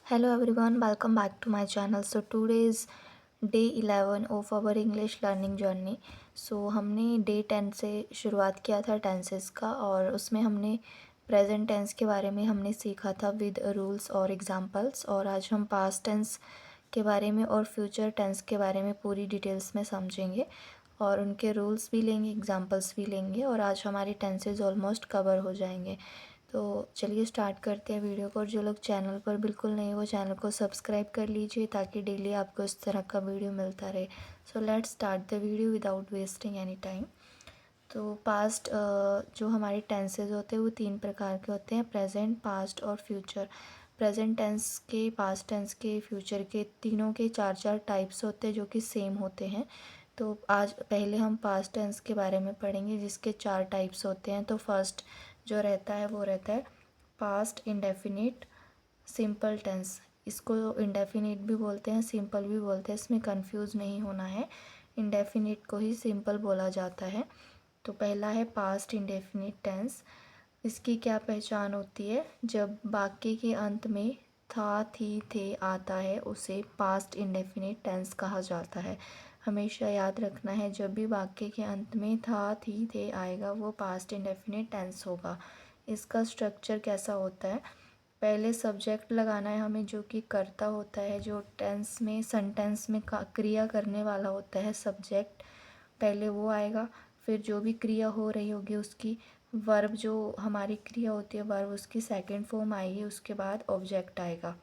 Hello everyone, welcome back to my channel. So today is day 11 of our English learning journey. So हमने day 10 से शुरुआत किया था tenses का और उसमें हमने प्रेजेंट टेंस के बारे में हमने सीखा था विद रूल्स और एग्जांपल्स। और आज हम पास्ट टेंस के बारे में और फ्यूचर टेंस के बारे में पूरी डिटेल्स में समझेंगे और उनके रूल्स भी लेंगे, एग्जांपल्स भी लेंगे और आज हमारे टेंसेस ऑलमोस्ट कवर हो जाएंगे। तो चलिए स्टार्ट करते हैं वीडियो को। और जो लोग चैनल पर बिल्कुल नए वो चैनल को सब्सक्राइब कर लीजिए ताकि डेली आपको इस तरह का वीडियो मिलता रहे। So let's start the video without wasting any time. तो पास्ट जो हमारे टेंसेज होते हैं वो तीन प्रकार के होते हैं, प्रेजेंट, पास्ट और फ्यूचर। प्रेजेंट टेंस के, पास्ट टेंस के, फ्यूचर के, तीनों के चार चार टाइप्स होते हैं जो कि सेम होते हैं। तो आज पहले हम पास्ट टेंस के बारे में पढ़ेंगे जिसके चार टाइप्स होते हैं। तो फर्स्ट जो रहता है वो रहता है पास्ट इंडेफिनिट सिंपल टेंस। इसको इंडेफिनिट भी बोलते हैं, सिंपल भी बोलते हैं, इसमें कंफ्यूज नहीं होना है। इंडेफिनिट को ही सिंपल बोला जाता है। तो पहला है पास्ट इंडेफिनिट टेंस। इसकी क्या पहचान होती है? जब वाक्य के अंत में था, थी, थे आता है उसे पास्ट इंडेफिनिट टेंस कहा जाता है। हमेशा याद रखना है, जब भी वाक्य के अंत में था, थी, थे आएगा वो पास्ट इंडेफिनिट टेंस होगा। इसका स्ट्रक्चर कैसा होता है? पहले सब्जेक्ट लगाना है हमें जो कि कर्ता होता है, जो टेंस में सेंटेंस में क्रिया करने वाला होता है सब्जेक्ट, पहले वो आएगा। फिर जो भी क्रिया हो रही होगी उसकी वर्ब, जो हमारी क्रिया होती है वर्ब, उसकी सेकंड फॉर्म आएगी, उसके बाद ऑब्जेक्ट आएगा।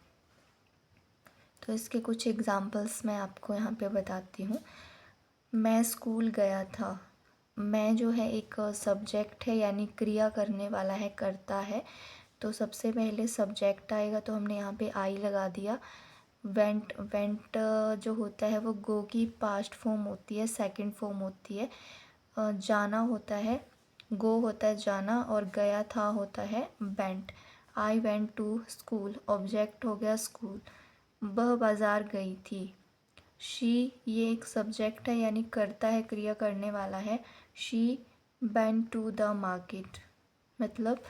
तो इसके कुछ एग्जांपल्स मैं आपको यहाँ पे बताती हूँ। मैं स्कूल गया था। मैं जो है एक सब्जेक्ट है यानी क्रिया करने वाला है, कर्ता है। तो सबसे पहले सब्जेक्ट आएगा तो हमने यहाँ पे आई लगा दिया। वेंट, वेंट जो होता है वो गो की पास्ट फॉर्म होती है, सेकंड फॉर्म होती है। जाना होता है, गो होता है जाना, और गया था होता है went. I went to school, object हो गया स्कूल। वह बाज़ार गई थी। शी ये एक सब्जेक्ट है यानी करता है, क्रिया करने वाला है। She went to the market, मतलब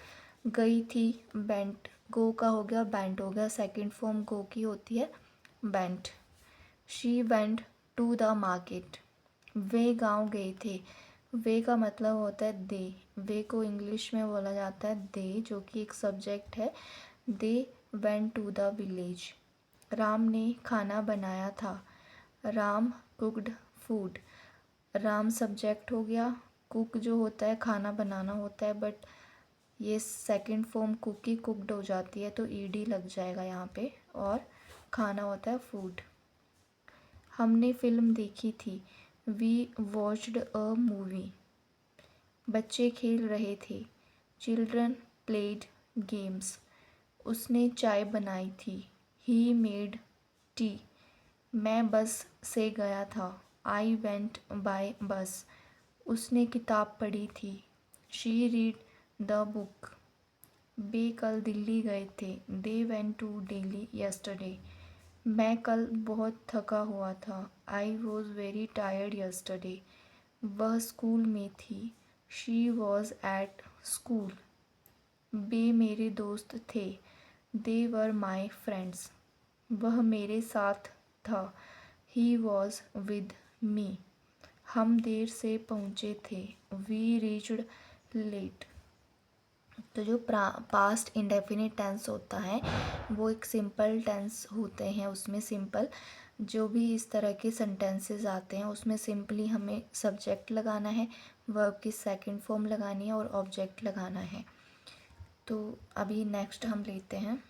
गई थी, बेंट, गो का हो गया बेंट हो गया, सेकंड फॉर्म गो की होती है went. She went to the market. वे गांव गए थे। वे का मतलब होता है दे। वे को इंग्लिश में बोला जाता है दे, जो कि एक सब्जेक्ट है। They went to the village. Ram ने खाना बनाया था। Ram cooked food. Ram subject हो गया, कुक जो होता है खाना बनाना होता है, बट ये सेकंड फॉर्म कुकी, कुकड हो जाती है तो ईडी लग जाएगा यहाँ पे, और खाना होता है फूड। हमने फिल्म देखी थी। We watched a movie. बच्चे खेल रहे थे। Children played games. उसने चाय बनाई थी। He made tea. मैं बस से गया था। आई वेंट बाय बस। उसने किताब पढ़ी थी। She read the book. वे कल दिल्ली गए थे। They went to Delhi yesterday. मैं कल बहुत थका हुआ था। I was very tired yesterday. वह स्कूल में थी। She was at school. वे मेरे दोस्त थे। They were my friends. वह मेरे साथ था। He was with me. हम देर से पहुँचे थे। We reached late. तो जो पास्ट इंडेफिनिट टेंस होता है वो एक सिंपल टेंस होते हैं। उसमें सिंपल जो भी इस तरह के सेंटेंसेस आते हैं उसमें सिंपली हमें सब्जेक्ट लगाना है, वर्ब की सेकंड फॉर्म लगानी है और ऑब्जेक्ट लगाना है। तो अभी नेक्स्ट हम लेते हैं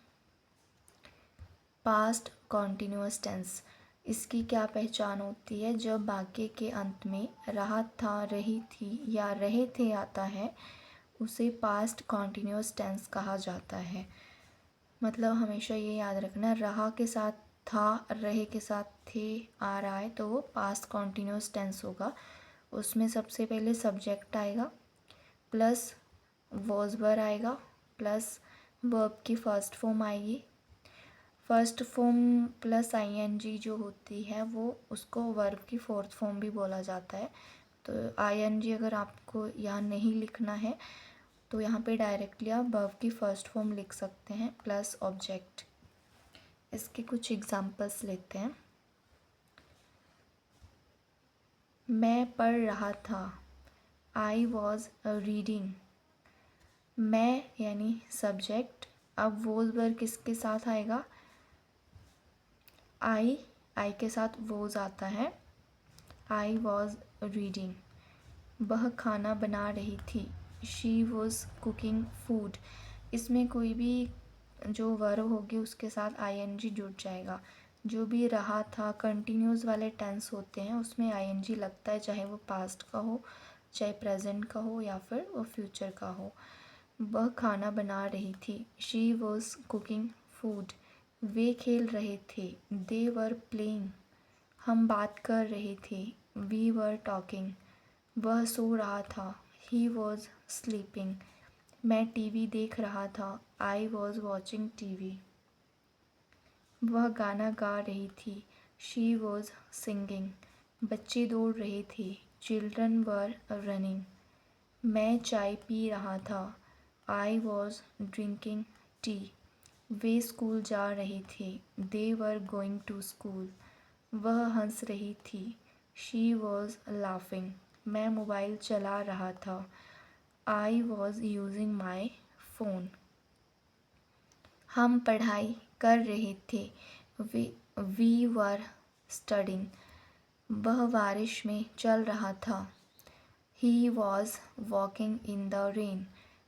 पास्ट कॉन्टिन्यूअस टेंस। इसकी क्या पहचान होती है? जब वाक्य के अंत में रहा था, रही थी या रहे थे आता है उसे पास्ट कॉन्टिन्यूअस टेंस कहा जाता है। मतलब हमेशा ये याद रखना, रहा के साथ था, रहे के साथ थे आ रहा है तो वो पास्ट कॉन्टिन्यूअस टेंस होगा। उसमें सबसे पहले सब्जेक्ट आएगा, प्लस वॉज वर आएगा, प्लस वर्ब की फर्स्ट फॉर्म आएगी। फर्स्ट फॉर्म प्लस आईएनजी जो होती है वो उसको वर्ब की फोर्थ फॉर्म भी बोला जाता है। तो आईएनजी अगर आपको यहाँ नहीं लिखना है तो यहाँ पे डायरेक्टली आप वर्ब की फर्स्ट फॉर्म लिख सकते हैं प्लस ऑब्जेक्ट। इसके कुछ एग्जांपल्स लेते हैं। मैं पढ़ रहा था, आई वॉज रीडिंग। मैं यानी सब्जेक्ट, अब वोज वर्ब किसके साथ आएगा? आई के साथ वोज आता है, आई वॉज रीडिंग। वह खाना बना रही थी, शी वॉज कुकिंग फूड। इसमें कोई भी जो वर्ब होगी उसके साथ आईएनजी जुड़ जाएगा। जो भी रहा था कंटिन्यूस वाले टेंस होते हैं उसमें आईएनजी लगता है, चाहे वो पास्ट का हो, चाहे प्रेजेंट का हो, या फिर वो फ्यूचर का हो। वह खाना बना रही थी, शी वॉज कुकिंग फूड। वे खेल रहे थे, दे वर प्लेइंग। हम बात कर रहे थे, वी वर टॉकिंग। वह सो रहा था, ही वॉज स्लीपिंग। मैं टीवी देख रहा था, आई वॉज वॉचिंग टीवी। वह गाना गा रही थी, शी वॉज सिंगिंग। बच्चे दौड़ रहे थे, चिल्ड्रन वर रनिंग। मैं चाय पी रहा था, I was drinking tea. Way school जा रहे थे, they were going to school. वह हंस रही थी, शी वॉज लाफिंग। मैं मोबाइल चला रहा था, I was using my phone. हम पढ़ाई कर रहे थे, वी वर स्टडिंग। वह बारिश में चल रहा था, he was walking in the rain.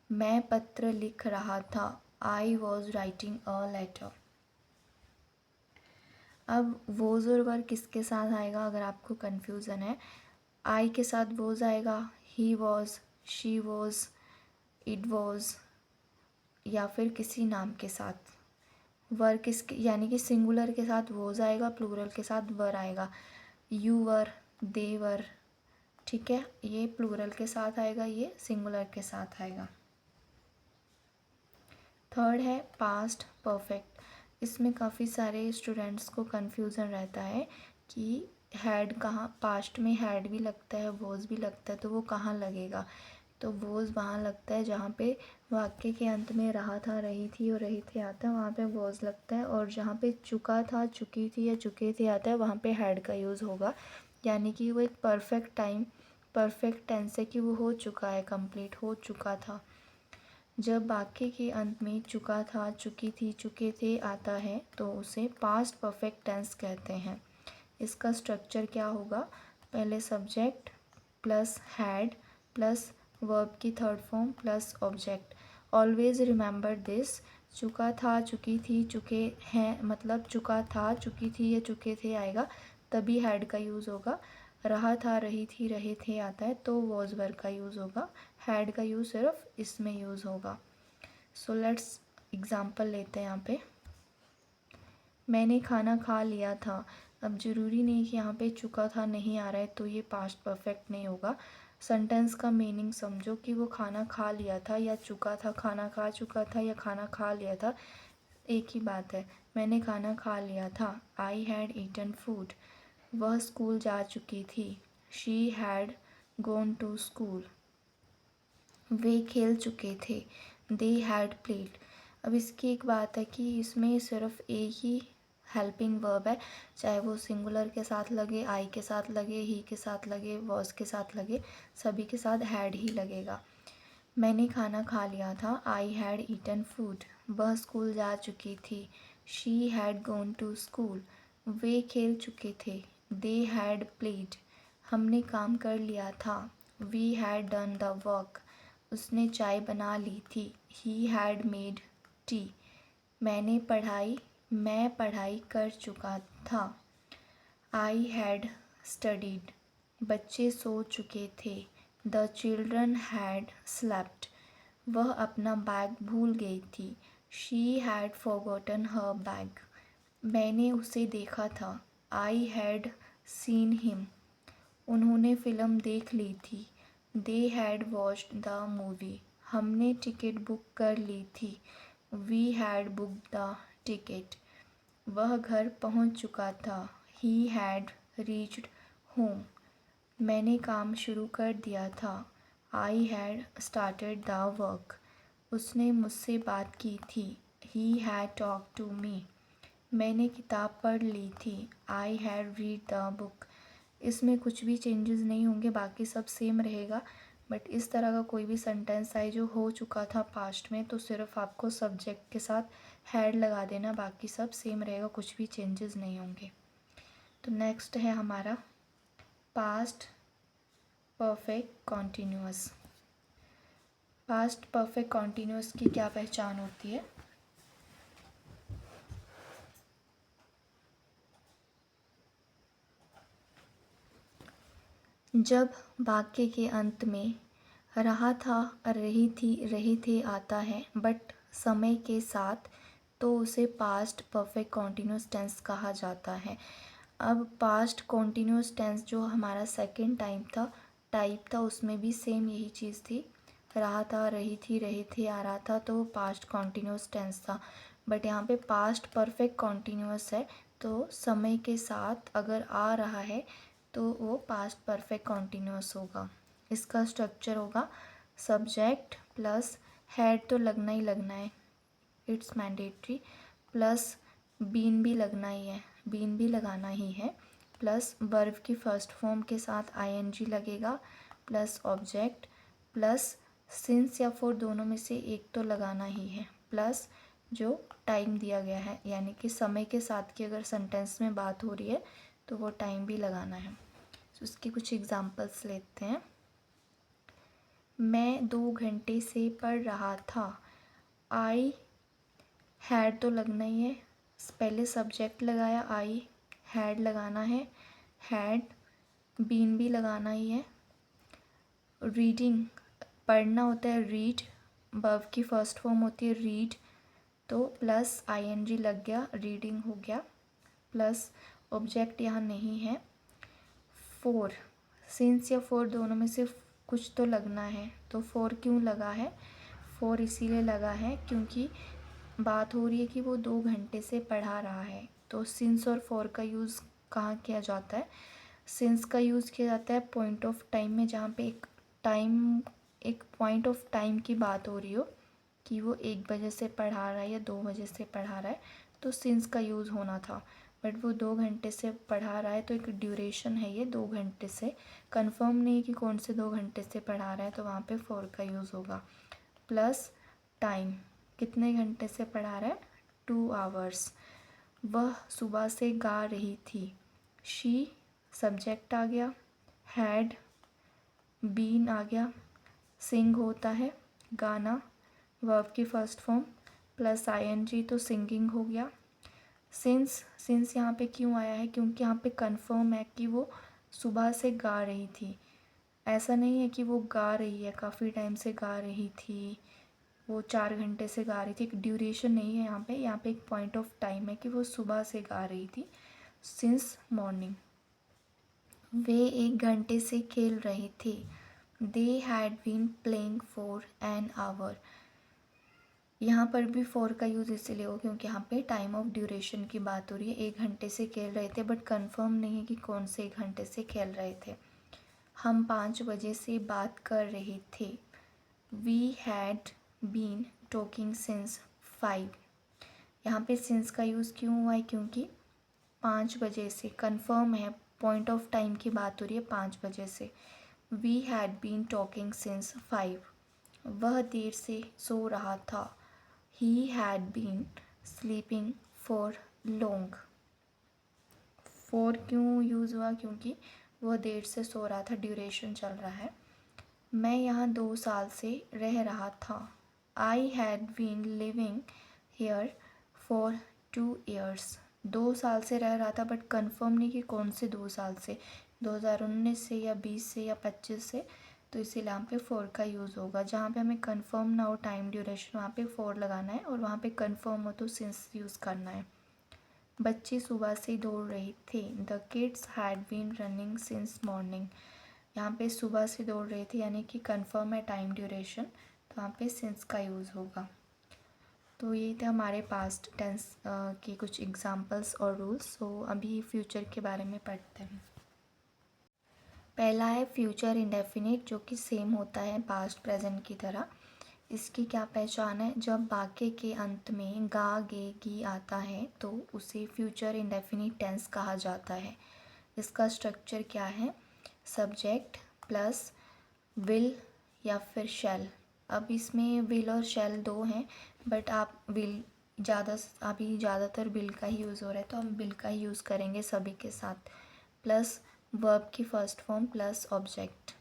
मैं पत्र लिख रहा था, I was writing a letter. अब वोज और वर किसके साथ आएगा अगर आपको कन्फ्यूज़न है? आई के साथ वोज आएगा, he was, she was, it was, या फिर किसी नाम के साथ। वर किसके यानी कि सिंगुलर के साथ वोज आएगा, प्लूरल के साथ वर आएगा। यू वर, दे वर, ठीक है, ये प्लूरल के साथ आएगा, ये सिंगुलर के साथ आएगा। थर्ड है पास्ट परफेक्ट। इसमें काफ़ी सारे स्टूडेंट्स को कन्फ्यूज़न रहता है कि हैड कहाँ, पास्ट में हैड भी लगता है, वॉज भी लगता है, तो वो कहाँ लगेगा? तो वॉज वहाँ लगता है जहाँ पे वाक्य के अंत में रहा था, रही थी और रही थे आता है, वहाँ पे वॉज लगता है। और जहाँ पे चुका था, चुकी थी या चुके थे आता है, वहाँ पे हैड का यूज़ होगा। यानी कि वो एक परफेक्ट टेंस है कि वो हो चुका है, कंप्लीट हो चुका था। जब वाक्य के अंत में चुका था, चुकी थी, चुके थे आता है तो उसे पास्ट परफेक्ट टेंस कहते हैं। इसका स्ट्रक्चर क्या होगा? पहले subject plus had plus verb की third form plus object. Always remember this. चुका था, चुकी थी, चुके हैं, मतलब चुका था, चुकी थी या चुके थे आएगा तभी हैड का यूज़ होगा। रहा था, रही थी, रहे थे आता है तो वॉज वर्ब का यूज़ होगा। हैड का यूज़ सिर्फ इसमें यूज़ होगा। सो लेट्स एग्जाम्पल लेते हैं यहाँ पे। मैंने खाना खा लिया था। अब ज़रूरी नहीं कि यहाँ पे चुका था नहीं आ रहा है तो ये पास्ट परफेक्ट नहीं होगा। सेंटेंस का मीनिंग समझो कि वो खाना खा लिया था या चुका था, खाना खा चुका था या खाना खा लिया था, एक ही बात है। मैंने खाना खा लिया था, आई हैड ईटन फूड। वह स्कूल जा चुकी थी, she had gone to school. वे खेल चुके थे, दे हैड प्लेड। अब इसकी एक बात है कि इसमें सिर्फ एक ही हेल्पिंग वर्ब है, चाहे वो सिंगुलर के साथ लगे, आई के साथ लगे, ही के साथ लगे, वॉज के साथ लगे, सभी के साथ हैड ही लगेगा। मैंने खाना खा लिया था, आई हैड ईटन फूड। वह स्कूल जा चुकी थी, she had gone to school. वे खेल चुके थे, दे हैड प्लेड। हमने काम कर लिया था, we had done the work. उसने चाय बना ली थी, ही हैड मेड टी। मैं पढ़ाई कर चुका था, आई हैड स्टडीड। बच्चे सो चुके थे, द चिल्ड्रन हैड स्लेप्ट। वह अपना बैग भूल गई थी, she had forgotten her bag. मैंने उसे देखा था, आई हैड सीन हिम। उन्होंने फ़िल्म देख ली थी, they had watched the movie. हमने टिकट बुक कर ली थी, we had booked the ticket. वह घर पहुंच चुका था, ही हैड रीच्ड होम। मैंने काम शुरू कर दिया था, I had started the work. उसने मुझसे बात की थी, he had talk to me. मैंने किताब पढ़ ली थी। I had read the book. इसमें कुछ भी चेंजेस नहीं होंगे, बाकी सब सेम रहेगा। बट इस तरह का कोई भी सेंटेंस आए जो हो चुका था पास्ट में, तो सिर्फ आपको सब्जेक्ट के साथ हैड लगा देना, बाकी सब सेम रहेगा, कुछ भी चेंजेस नहीं होंगे। तो नेक्स्ट है हमारा past perfect continuous. Past perfect continuous की क्या पहचान होती है? जब वाक्य के अंत में रहा था, रही थी, रहे थे आता है बट समय के साथ, तो उसे पास्ट परफेक्ट कॉन्टिन्यूअस टेंस कहा जाता है। अब पास्ट कॉन्टिन्यूअस टेंस जो हमारा सेकंड टाइप था उसमें भी सेम यही चीज़ थी। रहा था, रही थी, रहे थे, आ रहा था, तो पास्ट कॉन्टिन्यूअस टेंस था। बट यहाँ पे पास्ट परफेक्ट कॉन्टिन्यूअस है, तो समय के साथ अगर आ रहा है तो वो पास्ट परफेक्ट कॉन्टिन्यूअस होगा। इसका स्ट्रक्चर होगा सब्जेक्ट प्लस हैड तो लगना ही लगना है, इट्स मैंडेटरी, प्लस बीन भी लगना ही है, बीन भी लगाना ही है, प्लस वर्ब की फर्स्ट फॉर्म के साथ आईएनजी लगेगा, प्लस ऑब्जेक्ट, प्लस सिंस या फॉर दोनों में से एक तो लगाना ही है, प्लस जो टाइम दिया गया है, यानी कि समय के साथ की अगर सेंटेंस में बात हो रही है तो वो टाइम भी लगाना है। तो इसके कुछ एग्जांपल्स लेते हैं। मैं 2 घंटे से पढ़ रहा था। आई हैड तो लगना ही है, पहले सब्जेक्ट लगाया, आई हैड लगाना है, हैड बीन भी लगाना ही है। रीडिंग पढ़ना होता है, रीड, वर्ब की फर्स्ट फॉर्म होती है रीड, तो प्लस आईएनजी लग गया, रीडिंग हो गया, प्लस ऑब्जेक्ट यहाँ नहीं है। फोर, सिंस या फोर दोनों में से कुछ तो लगना है, तो फोर क्यों लगा है? फोर इसीलिए लगा है क्योंकि बात हो रही है कि वो 2 घंटे से पढ़ा रहा है। तो सिंस और फोर का यूज़ कहाँ किया जाता है? सिंस का यूज़ किया जाता है पॉइंट ऑफ टाइम में, जहाँ पे एक पॉइंट ऑफ टाइम की बात हो रही हो कि वो 1 बजे से पढ़ा रहा है या 2 बजे से पढ़ा रहा है, तो सिंस का यूज़ होना था। बट वो 2 घंटे से पढ़ा रहा है, तो एक ड्यूरेशन है ये 2 घंटे से, कंफर्म नहीं कि कौन से 2 घंटे से पढ़ा रहा है, तो वहाँ पे फोर का यूज़ होगा। प्लस टाइम, कितने घंटे से पढ़ा रहा है? 2 आवर्स। वह सुबह से गा रही थी। शी सब्जेक्ट आ गया, हैड बीन आ गया, सिंग होता है गाना, वर्ब की फर्स्ट फॉर्म, प्लस आईएनजी तो सिंगिंग हो गया। सिंस यहाँ पे क्यों आया है? क्योंकि यहाँ पे कंफर्म है कि वो सुबह से गा रही थी। ऐसा नहीं है कि वो गा रही है, काफ़ी टाइम से गा रही थी, वो 4 घंटे से गा रही थी, एक ड्यूरेशन नहीं है यहाँ पे एक पॉइंट ऑफ टाइम है कि वो सुबह से गा रही थी, सिंस मॉर्निंग। वे 1 घंटे से खेल रहे थे। They had been playing for an hour. यहाँ पर भी फोर का यूज़ इसीलिए हो क्योंकि यहाँ पे टाइम ऑफ ड्यूरेशन की बात हो रही है। 1 घंटे से खेल रहे थे, बट कंफर्म नहीं है कि कौन से 1 घंटे से खेल रहे थे। हम 5 बजे से बात कर रहे थे। We had been talking since 5। यहाँ पे सिंस का यूज़ क्यों हुआ है? क्योंकि 5 बजे से कंफर्म है, पॉइंट ऑफ टाइम की बात हो रही है 5 बजे से। We had been talking since 5। वह देर से सो रहा था। He had been sleeping for long. For क्यों यूज़ हुआ? क्योंकि वह देर से सो रहा था, ड्यूरेशन चल रहा है। मैं यहाँ 2 साल से रह रहा था। I had been living here for 2 years. 2 साल से रह रहा था, बट कंफर्म नहीं कि कौन से 2 साल से, 2019 से या 20 से या 25 से, तो इसीलिए यहाँ पे फोर का यूज़ होगा। जहाँ पे हमें कंफर्म ना हो टाइम ड्यूरेशन, वहाँ पे फोर लगाना है, और वहाँ पे कंफर्म हो तो सिंस यूज़ करना है। बच्चे सुबह से दौड़ रहे थे। The kids had been running since morning. यहाँ पे सुबह से दौड़ रहे थे यानी कि कंफर्म है टाइम ड्यूरेशन, तो वहाँ पे सिंस का यूज़ होगा। तो ये थे हमारे पास्ट टेंस के कुछ एग्जांपल्स और रूल्स। सो अभी फ्यूचर के बारे में पढ़ते हैं। पहला है फ्यूचर इंडेफिनिट, जो कि सेम होता है पास्ट प्रेजेंट की तरह। इसकी क्या पहचान है? जब वाक्य के अंत में गा गे गी आता है तो उसे फ्यूचर इंडेफिनिट टेंस कहा जाता है। इसका स्ट्रक्चर क्या है? सब्जेक्ट प्लस विल या फिर शैल। अब इसमें विल और शैल दो हैं, बट आप विल अभी ज़्यादातर विल का ही यूज़ हो रहा है तो हम विल का ही यूज़ करेंगे सभी के साथ। प्लस वर्ब की फर्स्ट फॉर्म प्लस ऑब्जेक्ट।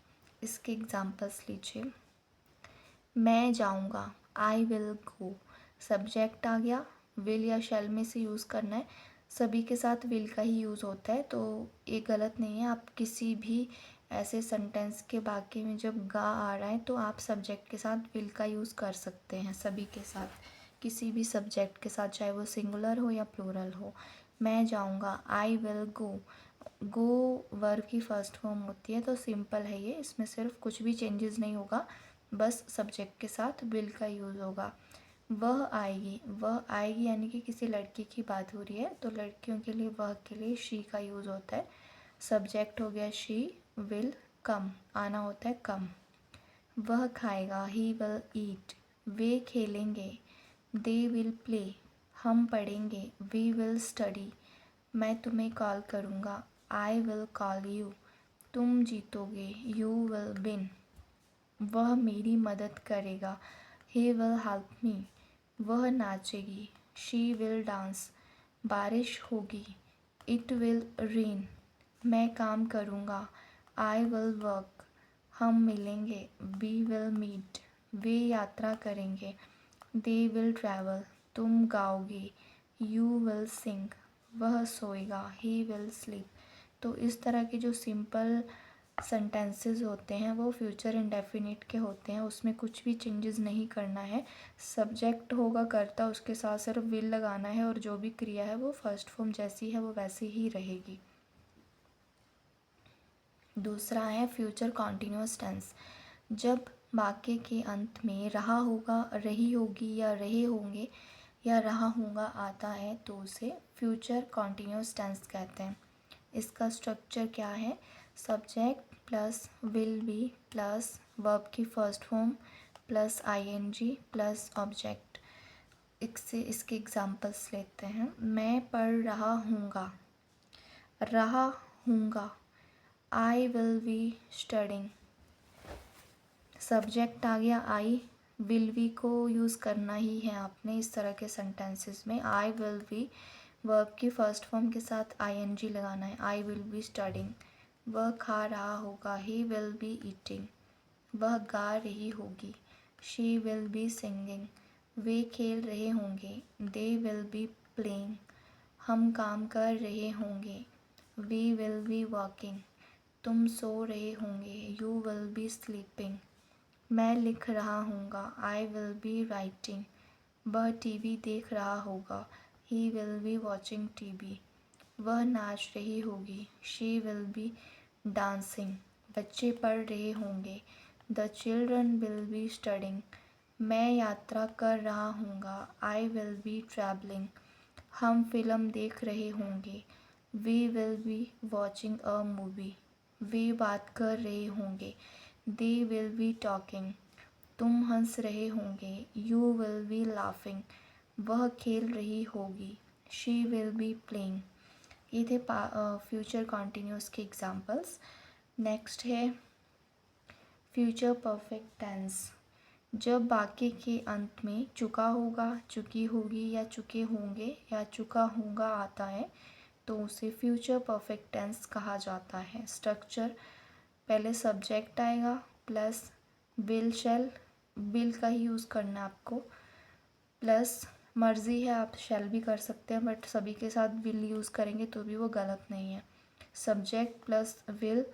इसके एग्जांपल्स लीजिए। मैं जाऊंगा, आई विल गो। सब्जेक्ट आ गया, विल या शैल में से यूज़ करना है। सभी के साथ विल का ही यूज़ होता है, तो ये गलत नहीं है। आप किसी भी ऐसे सेंटेंस के वाक्य में जब गा आ रहा है तो आप सब्जेक्ट के साथ विल का यूज़ कर सकते हैं सभी के साथ, किसी भी सब्जेक्ट के साथ, चाहे वो सिंगुलर हो या प्लूरल हो। मैं जाऊंगा, I will go. Go verb की फर्स्ट फॉर्म होती है तो सिंपल है ये, इसमें सिर्फ कुछ भी चेंजेस नहीं होगा, बस सब्जेक्ट के साथ विल का यूज़ होगा। वह आएगी, वह आएगी यानी कि किसी लड़की की बात हो रही है तो लड़कियों के लिए वह के लिए शी का यूज़ होता है। सब्जेक्ट हो गया शी, विल कम, आना होता है कम। वह खाएगा, ही विल ईट। वे खेलेंगे, दे विल प्ले। हम पढ़ेंगे, वी विल स्टडी। मैं तुम्हें कॉल करूँगा, आई विल कॉल यू। तुम जीतोगे, यू विल विन। वह मेरी मदद करेगा, ही विल हेल्प मी। वह नाचेगी, शी विल डांस। बारिश होगी, इट विल रेन। मैं काम करूँगा, आई विल वर्क। हम मिलेंगे, वी विल मीट। वे यात्रा करेंगे, दे विल ट्रैवल। तुम गाओगे, यू विल सिंग। वह सोएगा, ही विल स्लीप। तो इस तरह के जो सिंपल सेंटेंसेस होते हैं वो फ्यूचर इंडेफिनिट के होते हैं, उसमें कुछ भी चेंजेस नहीं करना है। सब्जेक्ट होगा करता, उसके साथ सिर्फ विल लगाना है और जो भी क्रिया है वो फर्स्ट फॉर्म जैसी है वो वैसी ही रहेगी। दूसरा है फ्यूचर कॉन्टिन्यूअस टेंस। जब वाक्य के अंत में रहा होगा, रही होगी या रहे होंगे या रहा होगा आता है तो उसे फ्यूचर कॉन्टिन्यूअस टेंस कहते हैं। इसका स्ट्रक्चर क्या है? Subject plus will be plus verb की first form plus ING plus object. इसके एग्जांपल्स लेते हैं। मैं पढ़ रहा हूँगा, रहा हूँगा, I will be studying. Subject आ गया आई, विल बी को यूज़ करना ही है आपने इस तरह के सेंटेंसेस में। आई विल बी वर्ब की फर्स्ट फॉर्म के साथ आईएनजी लगाना है, आई विल बी स्टडिंग। वह खा रहा होगा, ही विल बी ईटिंग। वह गा रही होगी, शी विल बी सिंगिंग। वे खेल रहे होंगे, दे विल बी प्लेइंग। हम काम कर रहे होंगे, वी विल बी वर्किंग। तुम सो रहे होंगे, यू विल बी स्लीपिंग। मैं लिख रहा हूँगा, आई विल बी राइटिंग। वह टीवी देख रहा होगा, he will be watching TV. वह नाच रही होगी, शी विल बी डांसिंग। बच्चे पढ़ रहे होंगे, the children will be studying. मैं यात्रा कर रहा हूँगा, आई विल बी ट्रैवलिंग। हम फिल्म देख रहे होंगे, we will be watching a movie. वे बात कर रहे होंगे, दे विल बी टॉकिंग। तुम हंस रहे होंगे, यू विल बी लाफिंग। वह खेल रही होगी, शी विल बी प्लेइंग। ये थे फ्यूचर कॉन्टिन्यूअस के एग्जांपल्स। नेक्स्ट है फ्यूचर परफेक्ट टेंस। जब वाक्य के अंत में चुका होगा, चुकी होगी या चुके होंगे या चुका होगा आता है तो उसे फ्यूचर परफेक्ट टेंस कहा जाता है। स्ट्रक्चर, पहले सब्जेक्ट आएगा प्लस विल शैल, विल का ही यूज़ करना है आपको, प्लस मर्ज़ी है आप शैल भी कर सकते हैं बट सभी के साथ विल यूज़ करेंगे तो भी वो गलत नहीं है। Subject plus will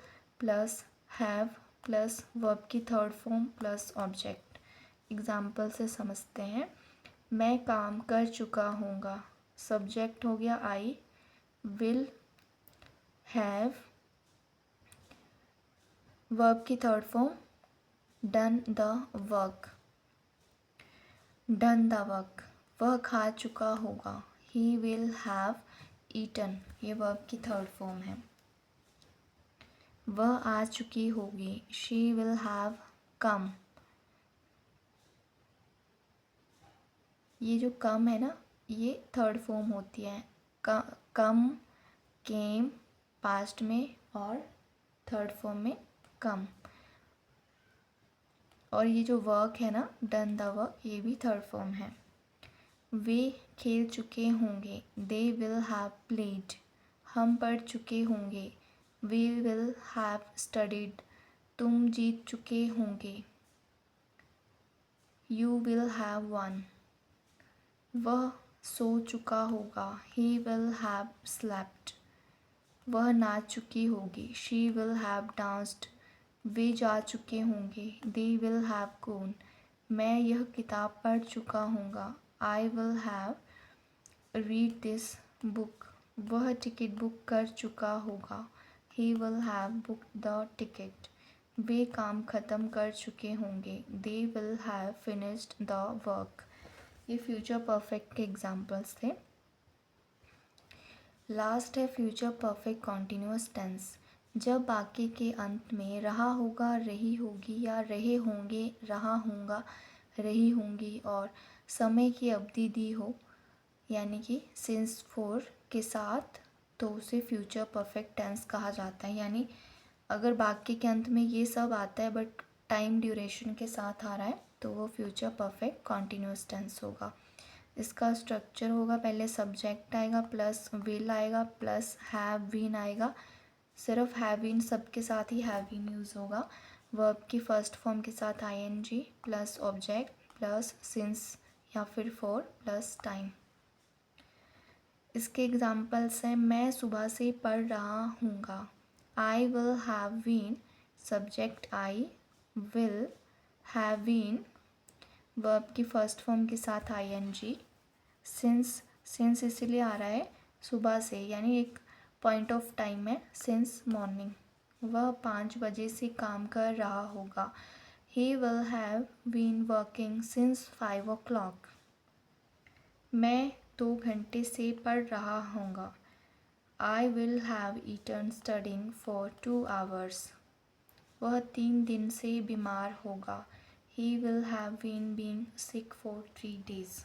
plus have plus verb की third form plus object. Example से समझते हैं। मैं काम कर चुका हूँगा, सब्जेक्ट हो गया आई, विल हैव, वर्ब की third form done the work, done the work. वह खा चुका होगा, ही विल हैव ईटन, ये वर्ब की थर्ड फॉर्म है। वह आ चुकी होगी, शी विल हैव कम। ये जो कम है ना, ये थर्ड फॉर्म होती है। कम, केम पास्ट में और थर्ड फॉर्म में कम। और ये जो वर्क है ना, डन द वर्क, ये भी थर्ड फॉर्म है। वे खेल चुके होंगे, दे विल हैव प्लेड। हम पढ़ चुके होंगे, वी विल हैव स्टडीड। तुम जीत चुके होंगे, यू विल हैव वन। वह सो चुका होगा, ही विल हैव स्लेप्ट। वह नाच चुकी होगी, शी विल हैव डांस्ड। वे जा चुके होंगे, दे विल हैव गॉन। मैं यह किताब पढ़ चुका हूँगा, I will have read this book. वह टिकट बुक कर चुका होगा, he will have book the ticket. वे काम ख़त्म कर चुके होंगे, they will have finished the work. ये फ्यूचर परफेक्ट के एग्जाम्पल्स थे। लास्ट है फ्यूचर परफेक्ट कॉन्टिन्यूअस टेंस। जब वाक्य के अंत में रहा होगा, रही होगी या रहे होंगे, रहा होगा, रही होंगी और समय की अवधि दी हो, यानी कि सिंस फोर के साथ, तो उसे फ्यूचर परफेक्ट टेंस कहा जाता है। यानी अगर वाक्य के अंत में ये सब आता है बट टाइम ड्यूरेशन के साथ आ रहा है, तो वो फ्यूचर परफेक्ट कॉन्टिन्यूअस टेंस होगा। इसका स्ट्रक्चर होगा, पहले सब्जेक्ट आएगा प्लस विल आएगा प्लस हैव बीन आएगा। सिर्फ हैव बीन सबके साथ ही हैव बीन यूज़ होगा। वर्ब की फर्स्ट फॉर्म के साथ ING plus object plus since या फिर फॉर प्लस टाइम। इसके एग्जाम्पल्स हैं, मैं सुबह से पढ़ रहा हूँगा, I will have been, subject I, will have been verb की फर्स्ट फॉर्म के साथ आईएनजी, सिंस इसलिए आ रहा है सुबह से, यानी एक पॉइंट ऑफ टाइम है, सिंस मॉर्निंग। वह 5 बजे से काम कर रहा होगा, he will have been working since 5 o'clock। मैं 2 घंटे से पढ़ रहा हूँगा, I will have eaten studying for 2 hours। वह 3 दिन से बीमार होगा, he will have been sick for 3 days।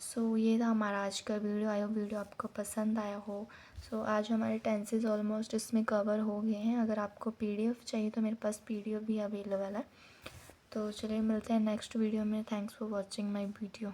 So ये था हमारा आज का वीडियो। आई होप वीडियो आपको पसंद आया हो। सो आज हमारे टेंसेज ऑलमोस्ट इसमें कवर हो गए हैं। अगर आपको पीडीएफ चाहिए तो मेरे पास पीडीएफ भी अवेलेबल है। तो चलिए मिलते हैं नेक्स्ट वीडियो में। Thanks for watching my video.